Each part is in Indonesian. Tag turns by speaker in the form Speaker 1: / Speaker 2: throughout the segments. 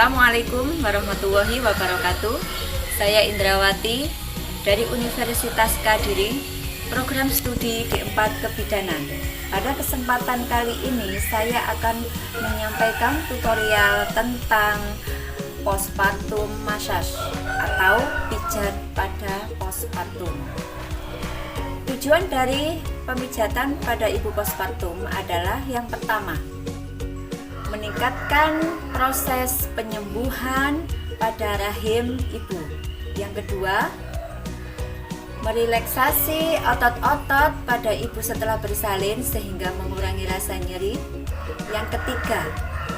Speaker 1: Assalamualaikum warahmatullahi wabarakatuh. Saya Indrawati dari Universitas Kediri, program studi D4 Kebidanan. Pada kesempatan kali ini saya akan menyampaikan tutorial tentang postpartum massage atau pijat pada postpartum. Tujuan dari pemijatan pada ibu postpartum adalah yang pertama, meningkatkan proses penyembuhan pada rahim ibu. Yang kedua, merelaksasi otot-otot pada ibu setelah bersalin sehingga mengurangi rasa nyeri. Yang ketiga,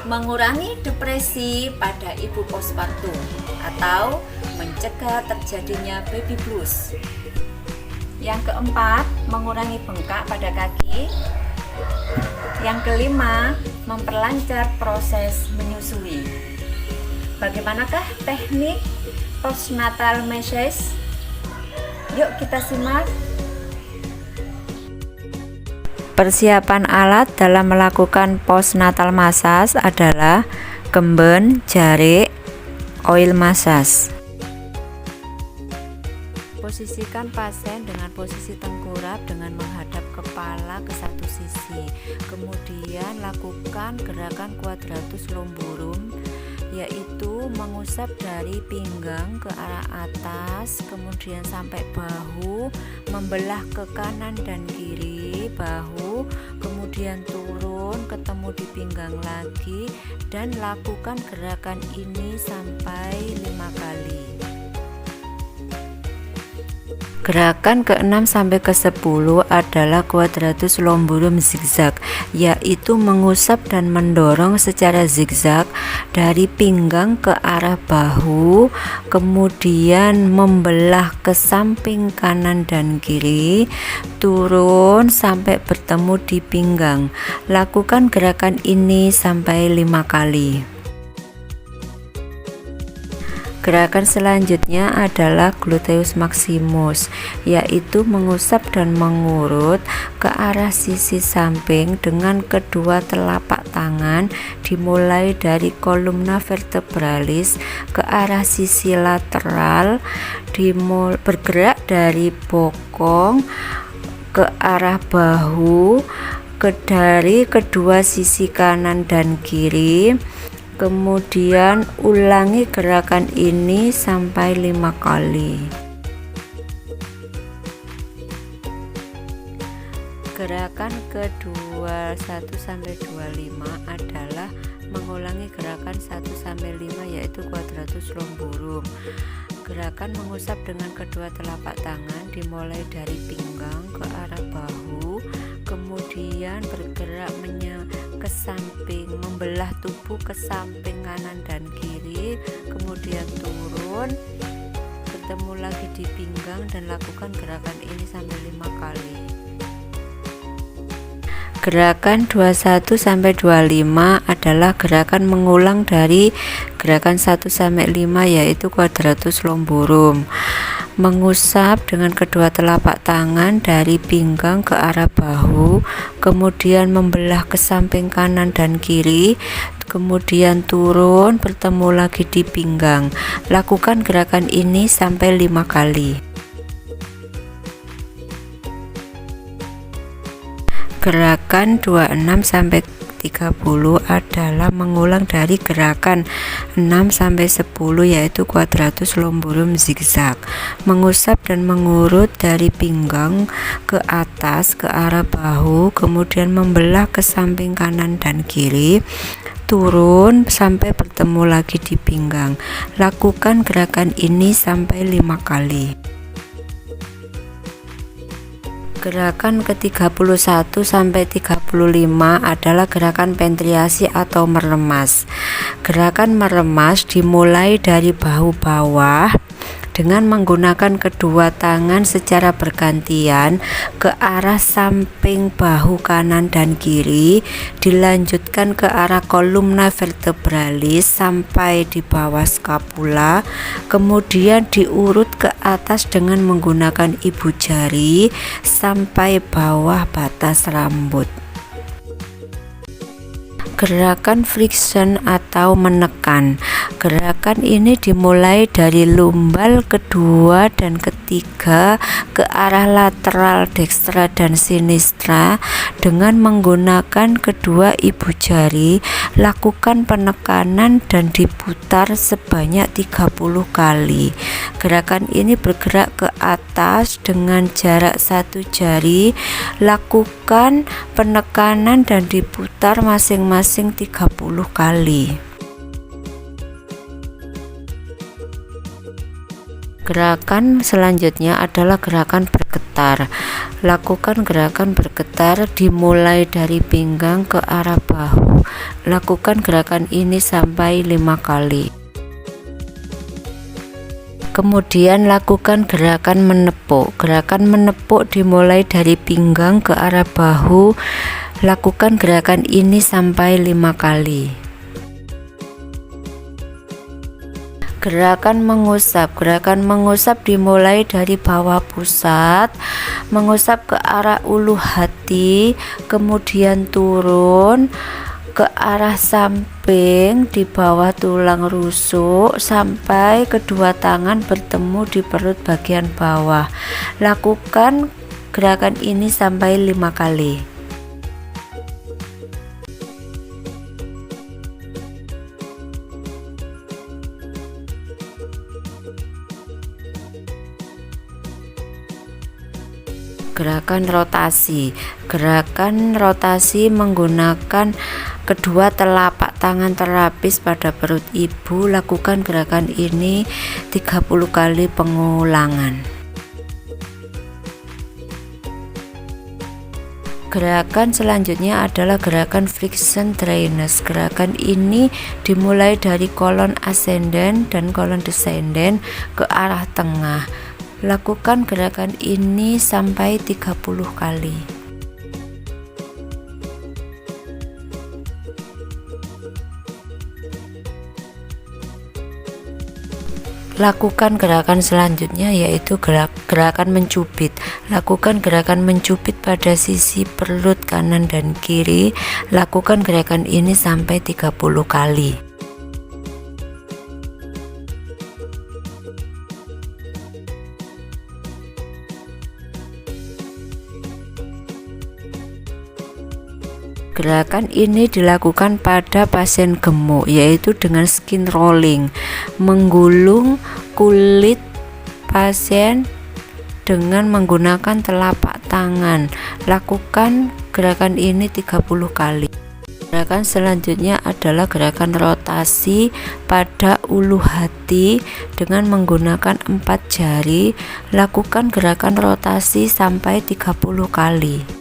Speaker 1: mengurangi depresi pada ibu postpartum atau mencegah terjadinya baby blues. Yang keempat, mengurangi bengkak pada kaki. Yang kelima, memperlancar proses menyusui. Bagaimanakah teknik postnatal massage? Yuk kita simak. Persiapan alat dalam melakukan postnatal massage adalah gemben, jarik, oil massage. Posisikan pasien dengan posisi tengkurap dengan menghadap kepala ke satu sisi. Kemudian lakukan gerakan quadratus lumborum, yaitu mengusap dari pinggang ke arah atas, kemudian sampai bahu, membelah ke kanan dan kiri bahu, kemudian turun ketemu di pinggang lagi, dan lakukan gerakan ini sampai 5 kali. Gerakan ke-6 sampai ke-10 adalah quadratus lumborum zigzag, yaitu mengusap dan mendorong secara zigzag dari pinggang ke arah bahu, kemudian membelah ke samping kanan dan kiri, turun sampai bertemu di pinggang. Lakukan gerakan ini sampai 5 kali. Gerakan selanjutnya adalah gluteus maximus, yaitu mengusap dan mengurut ke arah sisi samping dengan kedua telapak tangan, dimulai dari kolumna vertebralis ke arah sisi lateral, bergerak dari bokong ke arah bahu, dari kedua sisi kanan dan kiri. Kemudian ulangi gerakan ini sampai 5 kali. Gerakan kedua 1 sampai 25 adalah mengulangi gerakan 1 sampai 5, yaitu quadratus lumborum. Gerakan mengusap dengan kedua telapak tangan dimulai dari pinggang ke arah bahu, kemudian bergerak ke samping, membelah tubuh ke samping kanan dan kiri, kemudian turun, bertemu lagi di pinggang, dan lakukan gerakan ini sampai 5 kali. Gerakan 21 sampai 25 adalah gerakan mengulang dari gerakan 1 sampai 5, yaitu quadratus lumborum. Mengusap dengan kedua telapak tangan dari pinggang ke arah bahu, kemudian membelah ke samping kanan dan kiri, kemudian turun, bertemu lagi di pinggang. Lakukan gerakan ini sampai 5 kali. Gerakan 26 sampai 30 adalah mengulang dari gerakan 6 sampai 10, yaitu quadratus lumborum zigzag. Mengusap dan mengurut dari pinggang ke atas ke arah bahu, kemudian membelah ke samping kanan dan kiri, turun sampai bertemu lagi di pinggang. Lakukan gerakan ini sampai 5 kali. Gerakan ke-31 sampai 35 adalah gerakan pentriasi atau meremas. Gerakan meremas dimulai dari bahu bawah dengan menggunakan kedua tangan secara bergantian ke arah samping bahu kanan dan kiri, dilanjutkan ke arah kolumna vertebralis sampai di bawah skapula, kemudian diurut ke atas dengan menggunakan ibu jari sampai bawah batas rambut. Gerakan friction atau menekan. Gerakan ini dimulai dari lumbar kedua dan ketiga ke arah lateral dekstra dan sinistra dengan menggunakan kedua ibu jari. Lakukan penekanan dan diputar sebanyak 30 kali. Gerakan ini bergerak ke atas dengan jarak 1 jari. Lakukan penekanan dan diputar masing-masing 30 kali. Gerakan selanjutnya adalah gerakan bergetar. Lakukan gerakan bergetar dimulai dari pinggang ke arah bahu. Lakukan gerakan ini sampai 5 kali. Kemudian lakukan gerakan menepuk. Gerakan menepuk dimulai dari pinggang ke arah bahu. Lakukan gerakan ini sampai 5 kali. Gerakan mengusap. Gerakan mengusap dimulai dari bawah pusat, mengusap ke arah ulu hati, kemudian turun ke arah samping di bawah tulang rusuk sampai kedua tangan bertemu di perut bagian bawah. Lakukan gerakan ini sampai 5 kali. Gerakan rotasi. Gerakan rotasi menggunakan kedua telapak tangan terapis pada perut ibu. Lakukan gerakan ini 30 kali pengulangan. Gerakan selanjutnya adalah gerakan friction drainage. Gerakan ini dimulai dari kolon ascendant dan kolon descendant ke arah tengah. Lakukan gerakan ini sampai 30 kali. Lakukan gerakan selanjutnya yaitu gerakan mencubit. Lakukan gerakan mencubit pada sisi perut kanan dan kiri. Lakukan gerakan ini sampai 30 kali. Gerakan ini dilakukan pada pasien gemuk, yaitu dengan skin rolling, menggulung kulit pasien dengan menggunakan telapak tangan. Lakukan gerakan ini 30 kali. Gerakan selanjutnya adalah gerakan rotasi pada ulu hati dengan menggunakan 4 jari. Lakukan gerakan rotasi sampai 30 kali.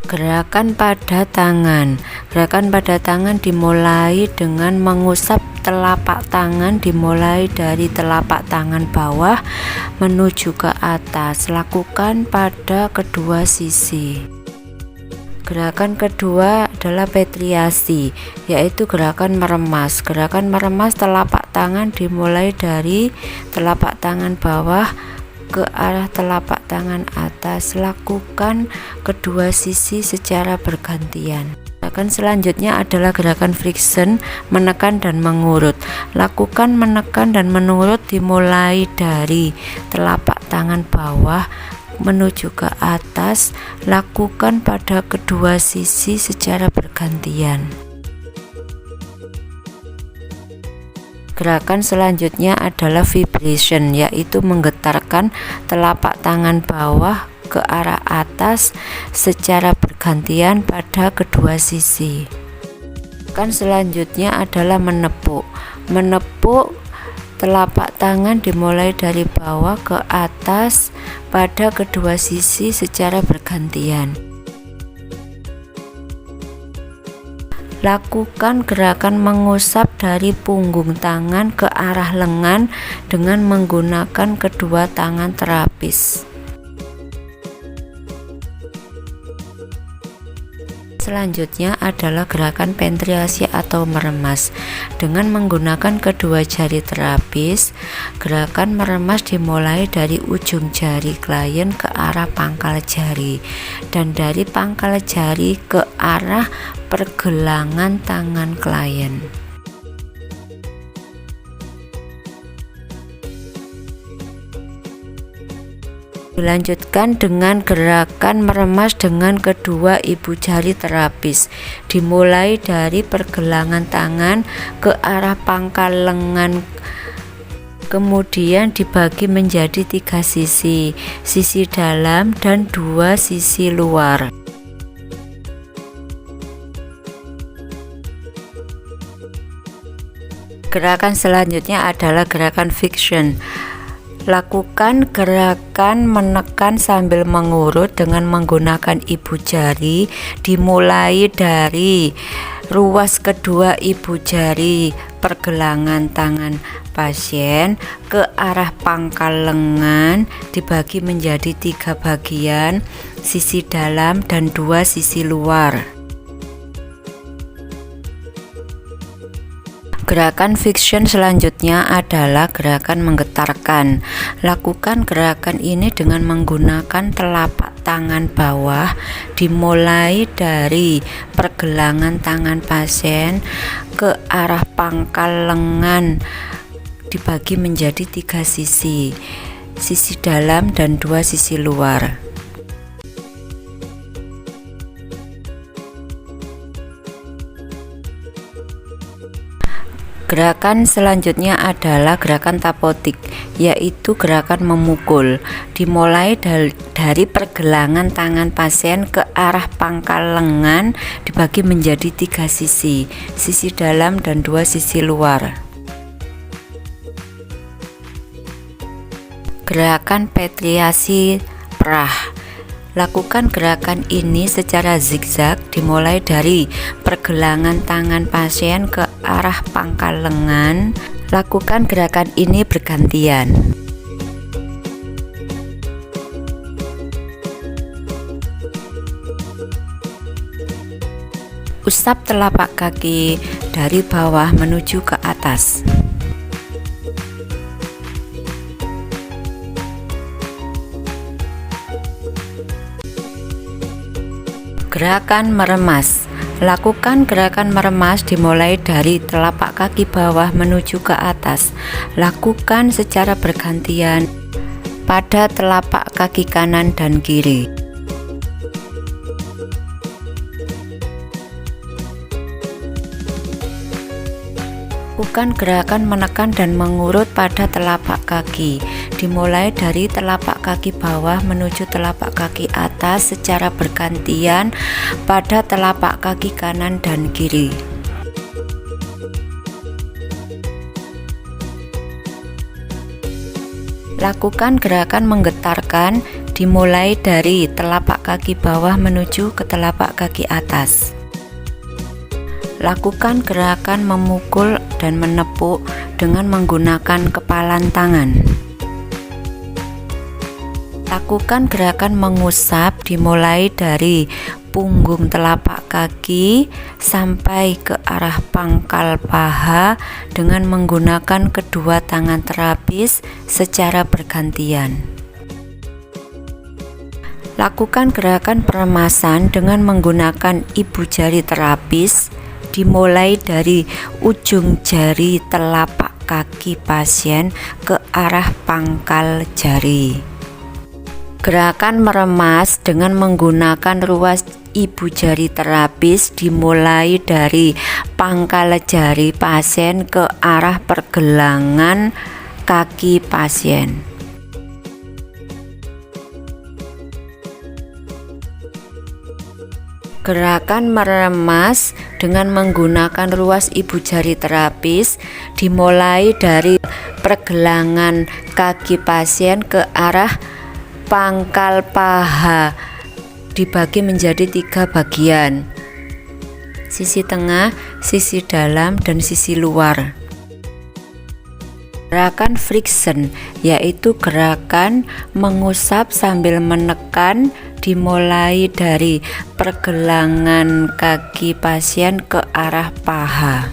Speaker 1: Gerakan pada tangan. Gerakan pada tangan dimulai dengan mengusap telapak tangan, dimulai dari telapak tangan bawah menuju ke atas. Lakukan pada kedua sisi. Gerakan kedua adalah petriasi, yaitu gerakan meremas. Gerakan meremas telapak tangan dimulai dari telapak tangan bawah ke arah telapak tangan atas. Lakukan kedua sisi secara bergantian. Gerakan selanjutnya adalah gerakan friction, menekan dan mengurut. Lakukan menekan dan mengurut dimulai dari telapak tangan bawah menuju ke atas. Lakukan pada kedua sisi secara bergantian. Gerakan selanjutnya adalah vibration, yaitu menggetarkan telapak tangan bawah ke arah atas secara bergantian pada kedua sisi. Gerakan selanjutnya adalah menepuk. Menepuk telapak tangan dimulai dari bawah ke atas pada kedua sisi secara bergantian. Lakukan gerakan mengusap dari punggung tangan ke arah lengan dengan menggunakan kedua tangan terapis. selanjutnya adalah gerakan ventriasi atau meremas. Dengan menggunakan kedua jari terapis, gerakan meremas dimulai dari ujung jari klien ke arah pangkal jari dan dari pangkal jari ke arah pergelangan tangan klien. Dilanjutkan dengan gerakan meremas dengan kedua ibu jari terapis, dimulai dari pergelangan tangan ke arah pangkal lengan, kemudian dibagi menjadi 3 sisi dalam dan 2 sisi luar. Gerakan selanjutnya adalah gerakan flexion. Lakukan gerakan menekan sambil mengurut dengan menggunakan ibu jari, dimulai dari ruas kedua ibu jari pergelangan tangan pasien ke arah pangkal lengan, dibagi menjadi 3 bagian, sisi dalam dan 2 sisi luar. Gerakan flexion selanjutnya adalah gerakan menggetarkan. Lakukan gerakan ini dengan menggunakan telapak tangan bawah, dimulai dari pergelangan tangan pasien ke arah pangkal lengan, dibagi menjadi 3 sisi dalam dan 2 sisi luar. Gerakan selanjutnya adalah gerakan tapotik, yaitu gerakan memukul, dimulai dari pergelangan tangan pasien ke arah pangkal lengan, dibagi menjadi 3 sisi dalam dan 2 sisi luar. Gerakan ventriasi perah. Lakukan gerakan ini secara zigzag, dimulai dari pergelangan tangan pasien ke arah pangkal lengan. Lakukan gerakan ini bergantian. Usap telapak kaki dari bawah menuju ke atas. Gerakan meremas. Lakukan gerakan meremas dimulai dari telapak kaki bawah menuju ke atas. Lakukan secara bergantian pada telapak kaki kanan dan kiri. Lakukan gerakan menekan dan mengurut pada telapak kaki, dimulai dari telapak kaki bawah menuju telapak kaki atas secara bergantian pada telapak kaki kanan dan kiri. Lakukan gerakan menggetarkan, dimulai dari telapak kaki bawah menuju ke telapak kaki atas. Lakukan gerakan memukul dan menepuk dengan menggunakan kepalan tangan. Lakukan gerakan mengusap dimulai dari punggung telapak kaki sampai ke arah pangkal paha dengan menggunakan kedua tangan terapis secara bergantian. Lakukan gerakan peremasan dengan menggunakan ibu jari terapis, dimulai dari ujung jari telapak kaki pasien ke arah pangkal jari. Gerakan meremas dengan menggunakan ruas ibu jari terapis dimulai dari pangkal jari pasien ke arah pergelangan kaki pasien. Gerakan meremas dengan menggunakan ruas ibu jari terapis dimulai dari pergelangan kaki pasien ke arah pangkal paha, dibagi menjadi 3 bagian, sisi tengah, sisi dalam, dan sisi luar. Gerakan friction yaitu gerakan mengusap sambil menekan, dimulai dari pergelangan kaki pasien ke arah paha.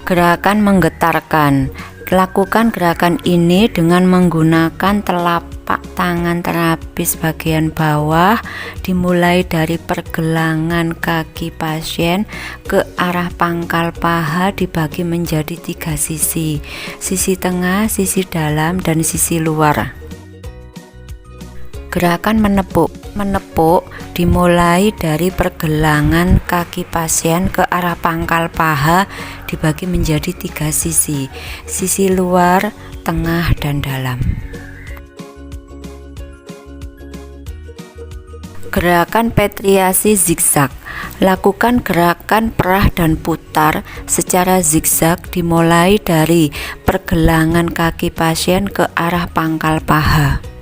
Speaker 1: Gerakan menggetarkan. Lakukan gerakan ini dengan menggunakan telapak tangan terapis bagian bawah, dimulai dari pergelangan kaki pasien ke arah pangkal paha, dibagi menjadi 3 sisi: sisi tengah, sisi dalam, dan sisi luar. Gerakan menepuk. Menepuk dimulai dari pergelangan kaki pasien ke arah pangkal paha, dibagi menjadi 3 sisi: sisi luar, tengah, dan dalam. Gerakan petriasi zigzag. Lakukan gerakan perah dan putar secara zigzag dimulai dari pergelangan kaki pasien ke arah pangkal paha.